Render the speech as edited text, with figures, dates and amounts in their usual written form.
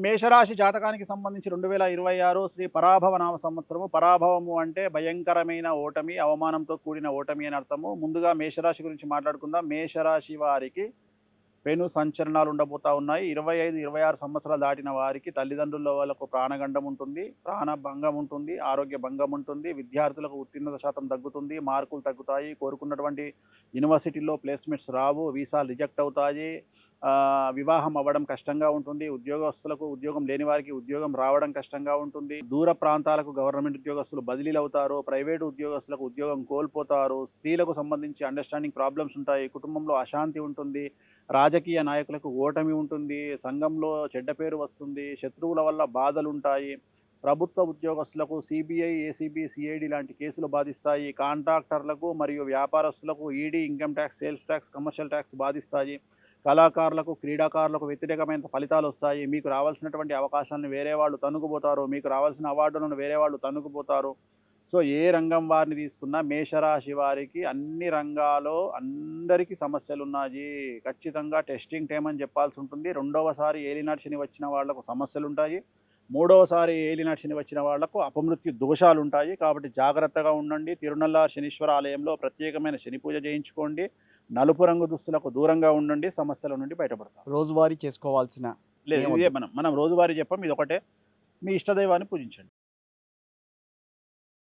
మేషరాశి జాతకానికి సంబంధించి 2026 శ్రీ పరాభవ నామ సంవత్సరము. పరాభవము అంటే భయంకరమైన ఓటమి, అవమానంతో కూడిన ఓటమి అని అర్థము. ముందుగా మేషరాశి గురించి మాట్లాడుకుందాం. మేషరాశి వారికి పెను సంచలనాలు ఉండబోతా ఉన్నాయి. 25, 26 సంవత్సరాలు దాటిన వారికి తల్లిదండ్రుల వాళ్ళకు ప్రాణగండం ఉంటుంది, ప్రాణభంగం ఉంటుంది, ఆరోగ్య భంగం ఉంటుంది, విద్యార్థులకు ఉత్తీర్ణత శాతం తగ్గుతుంది, మార్కులు తగ్గుతాయి, కోరుకున్నటువంటి యూనివర్సిటీల్లో ప్లేస్మెంట్స్ రావు, వీసాలు రిజెక్ట్ అవుతాయి, వివాహం అవ్వడం కష్టంగా ఉంటుంది, ఉద్యోగస్తులకు ఉద్యోగం లేని వారికి ఉద్యోగం రావడం కష్టంగా ఉంటుంది, దూర ప్రాంతాలకు గవర్నమెంట్ ఉద్యోగస్తులు బదిలీలు అవుతారు, ప్రైవేటు ఉద్యోగస్తులకు ఉద్యోగం కోల్పోతారు, స్త్రీలకు సంబంధించి అండర్స్టాండింగ్ ప్రాబ్లమ్స్ ఉంటాయి, కుటుంబంలో అశాంతి ఉంటుంది, రాజకీయ నాయకులకు ఓటమి ఉంటుంది, సంఘంలో చెడ్డ పేరు వస్తుంది, శత్రువుల వల్ల బాధలుంటాయి, ప్రభుత్వ ఉద్యోగస్తులకు సిబిఐ, ఏసీబీ, సిఐడి లాంటి కేసులు బాధిస్తాయి, కాంట్రాక్టర్లకు మరియు వ్యాపారస్తులకు ED, income tax, sales tax, commercial tax బాధిస్తాయి, కళాకారులకు, క్రీడాకారులకు వ్యతిరేకమైన ఫలితాలు వస్తాయి, మీకు రావాల్సినటువంటి అవకాశాలను వేరే వాళ్ళు తన్నుకుపోతారు, మీకు రావాల్సిన అవార్డులను వేరే వాళ్ళు తన్నుకుపోతారు. సో ఏ రంగం వారిని తీసుకున్నా మేషరాశి వారికి అన్ని రంగాల్లో అందరికీ సమస్యలు ఉన్నాయి. ఖచ్చితంగా టెస్టింగ్ టైం అని చెప్పాల్సి ఉంటుంది. రెండవసారి ఏలినాటి శని వచ్చిన వాళ్లకు సమస్యలు ఉంటాయి. మూడవసారి ఏలినాటి శని వచ్చిన వాళ్లకు అపమృత్యు దోషాలు ఉంటాయి. కాబట్టి జాగ్రత్తగా ఉండండి. తిరునల్లార్ శనీశ్వర ఆలయంలో ప్రత్యేకమైన శని పూజ చేయించుకోండి. నలుపు రంగు దుస్తులకు దూరంగా ఉండండి. సమస్యల నుండి బయటపడతారు. రోజువారీ చేసుకోవాల్సిన లేదు, ఇదే మనం రోజువారీ చెప్పాం. ఇది ఒకటే. మీ ఇష్టదైవాన్ని పూజించండి.